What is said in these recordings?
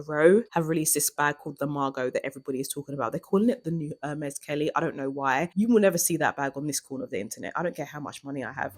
Row have released this bag called the Margot that everybody is talking about. They're calling it the new Hermes Kelly. I don't know why. You will never see that bag on this corner of the internet. I don't care how much money I have.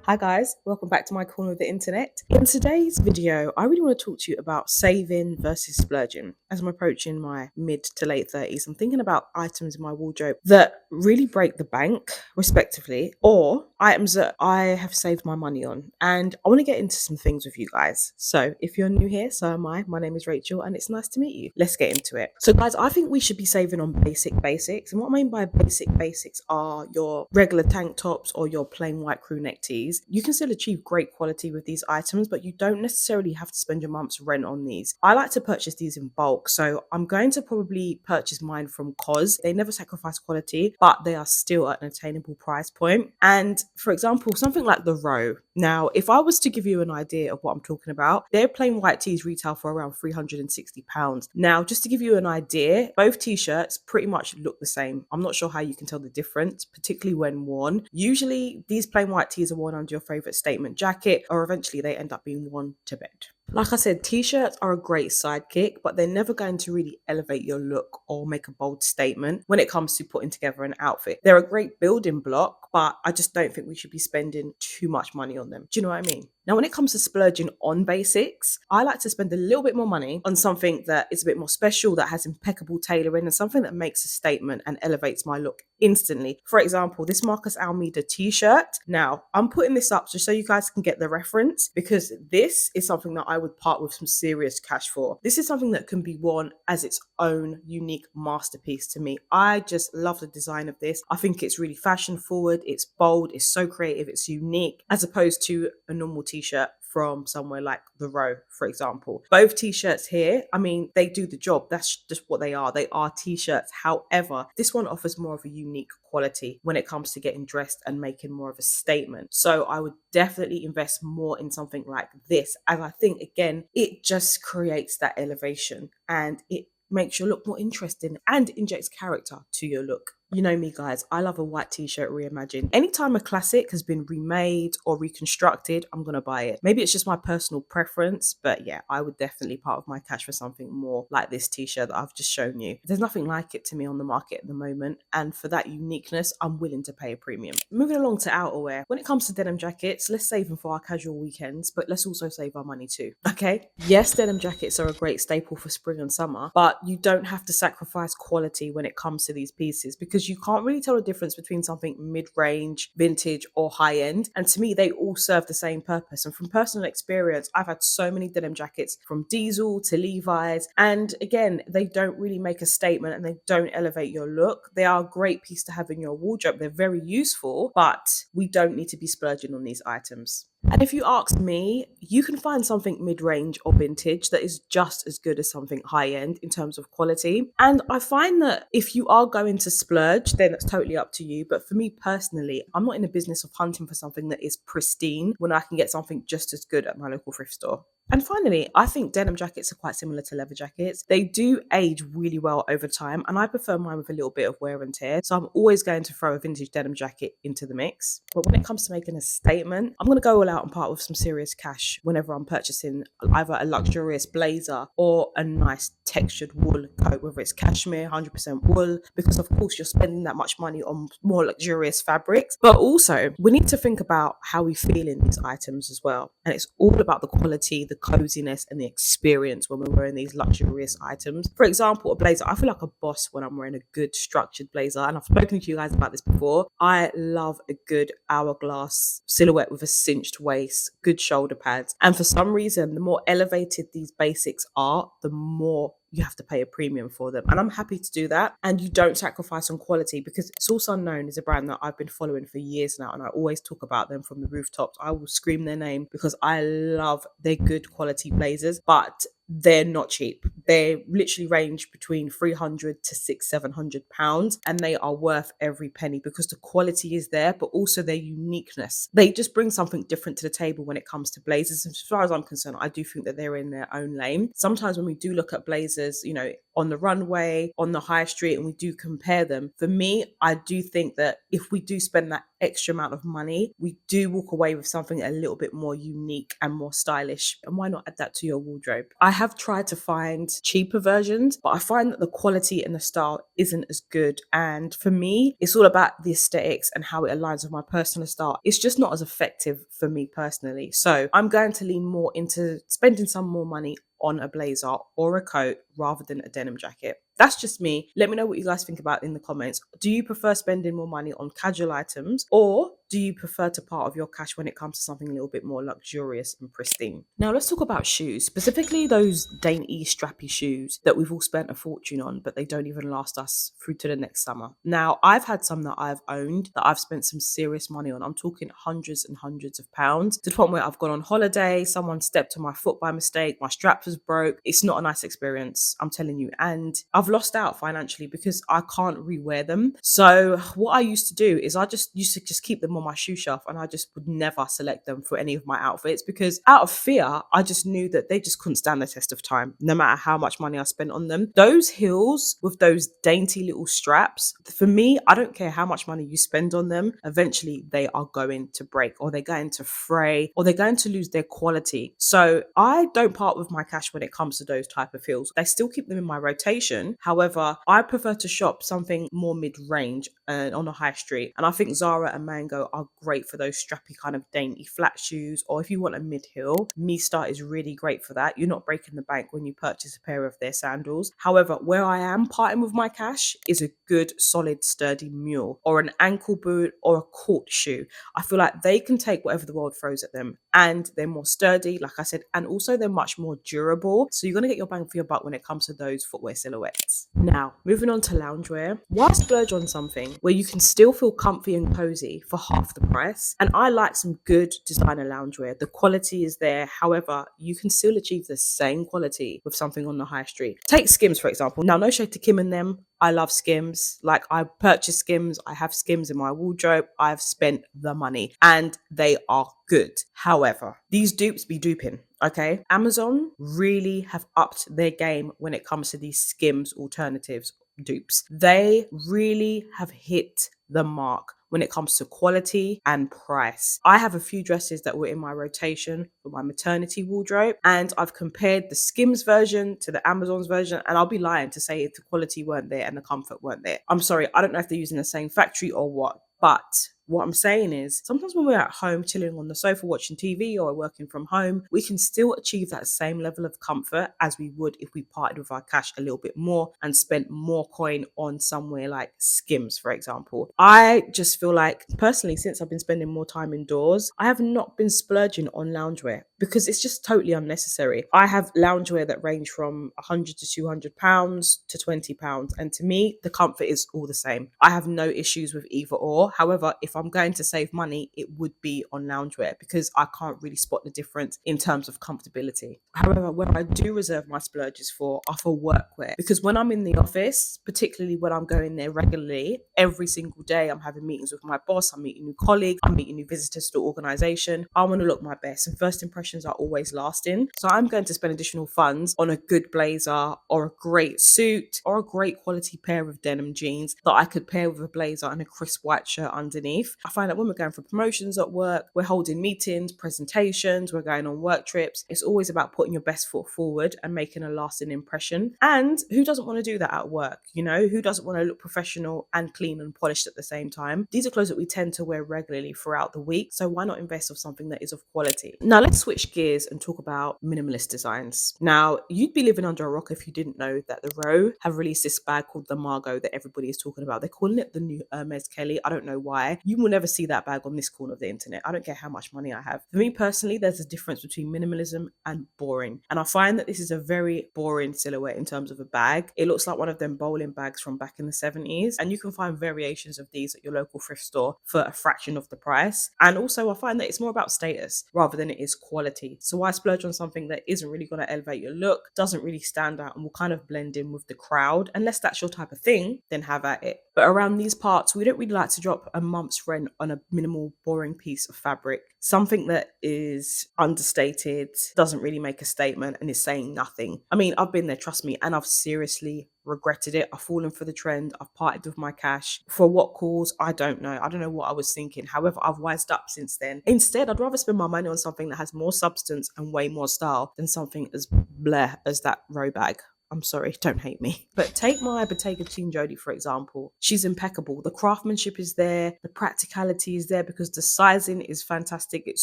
Hi guys, welcome back to my corner of the internet. In today's video, I really want to talk to you about saving versus splurging. As I'm approaching my mid to late 30s, I'm thinking about items in my wardrobe that really break the bank, respectively, or items that I have saved my money on. And I want to get into some things with you guys. So if you're new here, so am I. My name is Rachel and it's nice to meet you. Let's get into it. So guys, I think we should be saving on basics. And what I mean by basics are your regular tank tops or your plain white crew neck tees. You can still achieve great quality with these items, but you don't necessarily have to spend your month's rent on these. I like to purchase these in bulk, so I'm going to probably purchase mine from COS. They never sacrifice quality, but they are still at an attainable price point. And for example, something like the Row. Now, if I was to give you an idea of what I'm talking about, their plain white tees retail for around £360. Now, just to give you an idea, both t-shirts pretty much look the same. I'm not sure how you can tell the difference, particularly when worn. Usually, these plain white tees are worn under your favorite statement jacket, or eventually they end up being worn to bed. Like I said, t-shirts are a great sidekick, but they're never going to really elevate your look or make a bold statement when it comes to putting together an outfit. They're a great building block, but I just don't think we should be spending too much money on them. Do you know what I mean? Now, when it comes to splurging on basics, I like to spend a little bit more money on something that is a bit more special, that has impeccable tailoring, and something that makes a statement and elevates my look instantly. For example, this Marcus Almeida t-shirt. Now, I'm putting this up just so you guys can get the reference, because this is something that I would part with some serious cash for. This is something that can be worn as its own unique masterpiece to me. I just love the design of this. I think it's really fashion forward, it's bold, it's so creative, it's unique, as opposed to a normal t-shirt from somewhere like the Row, for example. Both t-shirts here, I mean, they do the job. That's just what they are. They are t-shirts. However, this one offers more of a unique quality when it comes to getting dressed and making more of a statement. So I would definitely invest more in something like this, as I think, again, it just creates that elevation and it makes your look more interesting and injects character to your look. You know me, guys, I love a white t-shirt reimagined. Anytime a classic has been remade or reconstructed, I'm going to buy it. Maybe it's just my personal preference, but yeah, I would definitely part of my cash for something more like this t-shirt that I've just shown you. There's nothing like it to me on the market at the moment, and for that uniqueness, I'm willing to pay a premium. Moving along to outerwear. When it comes to denim jackets, let's save them for our casual weekends, but let's also save our money too, okay? Yes, denim jackets are a great staple for spring and summer, but you don't have to sacrifice quality when it comes to these pieces, because you can't really tell the difference between something mid-range, vintage, or high-end. And to me, they all serve the same purpose. And from personal experience, I've had so many denim jackets from Diesel to Levi's. And again, they don't really make a statement and they don't elevate your look. They are a great piece to have in your wardrobe. They're very useful, but we don't need to be splurging on these items. And if you ask me, you can find something mid-range or vintage that is just as good as something high-end in terms of quality. And I find that if you are going to splurge, then that's totally up to you. But for me personally, I'm not in the business of hunting for something that is pristine when I can get something just as good at my local thrift store. And finally, I think denim jackets are quite similar to leather jackets. They do age really well over time, and I prefer mine with a little bit of wear and tear. So I'm always going to throw a vintage denim jacket into the mix. But when it comes to making a statement, I'm going to go all out and part with some serious cash whenever I'm purchasing either a luxurious blazer or a nice textured wool coat, whether it's cashmere, 100% wool, because of course you're spending that much money on more luxurious fabrics. But also, we need to think about how we feel in these items as well. And it's all about the quality, the coziness and the experience when we're wearing these luxurious items. For example, a blazer. I feel like a boss when I'm wearing a good structured blazer, and I've spoken to you guys about this before. I love a good hourglass silhouette with a cinched waist, good shoulder pads, and for some reason, the more elevated these basics are, the more you have to pay a premium for them. And I'm happy to do that. And you don't sacrifice on quality, because Source Unknown is a brand that I've been following for years now. And I always talk about them from the rooftops. I will scream their name because I love their good quality blazers, but they're not cheap. They literally range between £300 to £700, and they are worth every penny because the quality is there, but also their uniqueness. They just bring something different to the table when it comes to blazers. As far as I'm concerned, I do think that they're in their own lane. Sometimes when we do look at blazers, you know, on the runway, on the high street, and we do compare them, for me, I do think that if we do spend that extra amount of money, we do walk away with something a little bit more unique and more stylish. And why not add that to your wardrobe? I have tried to find cheaper versions, but I find that the quality and the style isn't as good. And for me, it's all about the aesthetics and how it aligns with my personal style. It's just not as effective for me personally. So I'm going to lean more into spending some more money on a blazer or a coat rather than a denim jacket. That's just me. Let me know what you guys think about in the comments. Do you prefer spending more money on casual items, or do you prefer to part of your cash when it comes to something a little bit more luxurious and pristine? Now let's talk about shoes, specifically those dainty strappy shoes that we've all spent a fortune on, but they don't even last us through to the next summer. Now I've had some that I've owned that I've spent some serious money on. I'm talking hundreds and hundreds of pounds, to the point where I've gone on holiday, someone stepped on my foot by mistake, my strap was broke. It's not a nice experience, I'm telling you. And I've lost out financially because I can't rewear them. So what I used to do is I just used to just keep them on my shoe shelf, and I just would never select them for any of my outfits, because out of fear, I just knew that they just couldn't stand the test of time, no matter how much money I spent on them. Those heels with those dainty little straps, for me, I don't care how much money you spend on them, eventually they are going to break, or they're going to fray, or they're going to lose their quality. So I don't part with my cash when it comes to those type of heels. I still keep them in my rotation. However, I prefer to shop something more mid-range and on a high street. And I think Zara and Mango are great for those strappy kind of dainty flat shoes. Or if you want a mid-heel, Mista is really great for that. You're not breaking the bank when you purchase a pair of their sandals. However, where I am parting with my cash is a good, solid, sturdy mule, or an ankle boot, or a court shoe. I feel like they can take whatever the world throws at them, and they're more sturdy, like I said, and also they're much more durable. So you're going to get your bang for your buck when it comes to those footwear silhouettes. Now, moving on to loungewear. Why splurge on something where you can still feel comfy and cozy for half the price? And I like some good designer loungewear. The quality is there. However, you can still achieve the same quality with something on the high street. Take Skims, for example. Now, no shade to Kim and them. I love Skims. Like, I purchase Skims. I have Skims in my wardrobe. I've spent the money and they are good. However, these dupes be duping. Okay. Amazon really have upped their game when it comes to these Skims alternatives dupes. They really have hit the mark when it comes to quality and price. I have a few dresses that were in my rotation for my maternity wardrobe, and I've compared the Skims version to the Amazon's version, and I'll be lying to say if the quality weren't there and the comfort weren't there. I'm sorry, I don't know if they're using the same factory or what, but what I'm saying is sometimes when we're at home chilling on the sofa watching TV or working from home, we can still achieve that same level of comfort as we would if we parted with our cash a little bit more and spent more coin on somewhere like Skims, for example. I just feel like, personally, since I've been spending more time indoors, I have not been splurging on loungewear because it's just totally unnecessary. I have loungewear that range from £100 to £200 to £20, and to me, the comfort is all the same. I have no issues with either or. However, if I'm going to save money, it would be on loungewear because I can't really spot the difference in terms of comfortability. However, where I do reserve my splurges for are for workwear, because when I'm in the office, particularly when I'm going there regularly, every single day I'm having meetings with my boss, I'm meeting new colleagues, I'm meeting new visitors to the organization. I want to look my best, and first impressions are always lasting. So I'm going to spend additional funds on a good blazer or a great suit or a great quality pair of denim jeans that I could pair with a blazer and a crisp white shirt underneath. I find that when we're going for promotions at work, we're holding meetings, presentations, we're going on work trips, it's always about putting your best foot forward and making a lasting impression. And who doesn't want to do that at work? You know, who doesn't want to look professional and clean and polished at the same time? These are clothes that we tend to wear regularly throughout the week, so why not invest in something that is of quality? Now let's switch gears and talk about minimalist designs. Now, you'd be living under a rock if you didn't know that the Row have released this bag called the Margot that everybody is talking about. They're calling it the new Hermes Kelly. I don't know why. You will never see that bag on this corner of the internet. I don't care how much money I have. For me personally, there's a difference between minimalism and boring. And I find that this is a very boring silhouette in terms of a bag. It looks like one of them bowling bags from back in the 70s. And you can find variations of these at your local thrift store for a fraction of the price. And also I find that it's more about status rather than it is quality. So why splurge on something that isn't really going to elevate your look, doesn't really stand out, and will kind of blend in with the crowd? Unless that's your type of thing, then have at it. But around these parts, we don't really like to drop a month's rent on a minimal, boring piece of fabric. Something that is understated, doesn't really make a statement, and is saying nothing. I mean, I've been there, trust me, and I've seriously regretted it. I've fallen for the trend. I've parted with my cash. For what cause? I don't know. I don't know what I was thinking. However, I've wised up since then. Instead, I'd rather spend my money on something that has more substance and way more style than something as bleh as that row bag. I'm sorry, don't hate me. But take my Bottega Team Jodie, for example. She's impeccable. The craftsmanship is there. The practicality is there because the sizing is fantastic. It's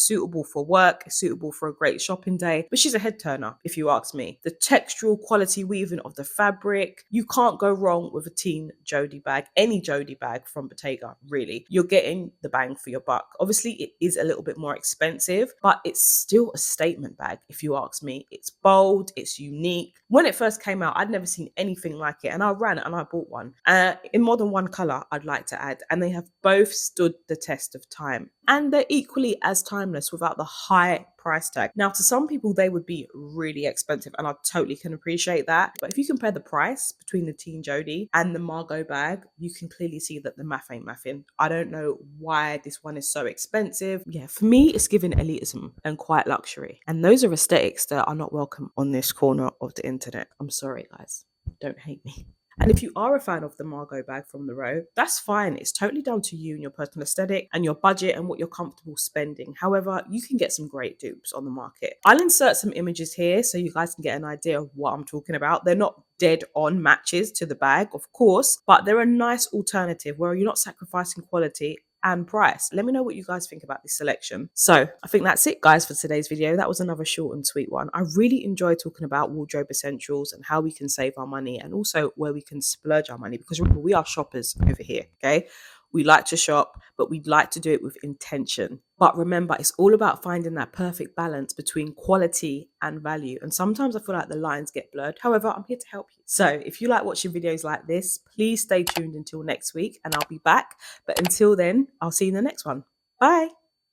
suitable for work. It's suitable for a great shopping day. But she's a head turner, if you ask me. The textural quality weaving of the fabric. You can't go wrong with a Team Jodie bag. Any Jodie bag from Bottega, really. You're getting the bang for your buck. Obviously, it is a little bit more expensive, but it's still a statement bag, if you ask me. It's bold. It's unique. When it first came out, I'd never seen anything like it, and I ran and I bought one in more than one color, I'd like to add, and they have both stood the test of time, and they're equally as timeless without the high price tag. Now, to some people they would be really expensive, and I totally can appreciate that, but if you compare the price between the Teen Jodie and the Margot bag, you can clearly see that the math ain't mathing. I don't know why this one is so expensive. Yeah, for me it's given elitism and quite luxury, and those are aesthetics that are not welcome on this corner of the internet. I'm sorry guys, don't hate me. And if you are a fan of the Margot bag from the row, that's fine. It's totally down to you and your personal aesthetic and your budget and what you're comfortable spending. However, you can get some great dupes on the market. I'll insert some images here so you guys can get an idea of what I'm talking about. They're not dead on matches to the bag, of course, but they're a nice alternative where you're not sacrificing quality and price. Let me know what you guys think about this selection. So I think that's it guys for today's video. That was another short and sweet one. I really enjoyed talking about wardrobe essentials and how we can save our money and also where we can splurge our money, because remember, we are shoppers over here, okay? We like to shop, but we'd like to do it with intention. But remember, it's all about finding that perfect balance between quality and value. And sometimes I feel like the lines get blurred. However, I'm here to help you. So if you like watching videos like this, please stay tuned until next week and I'll be back. But until then, I'll see you in the next one. Bye.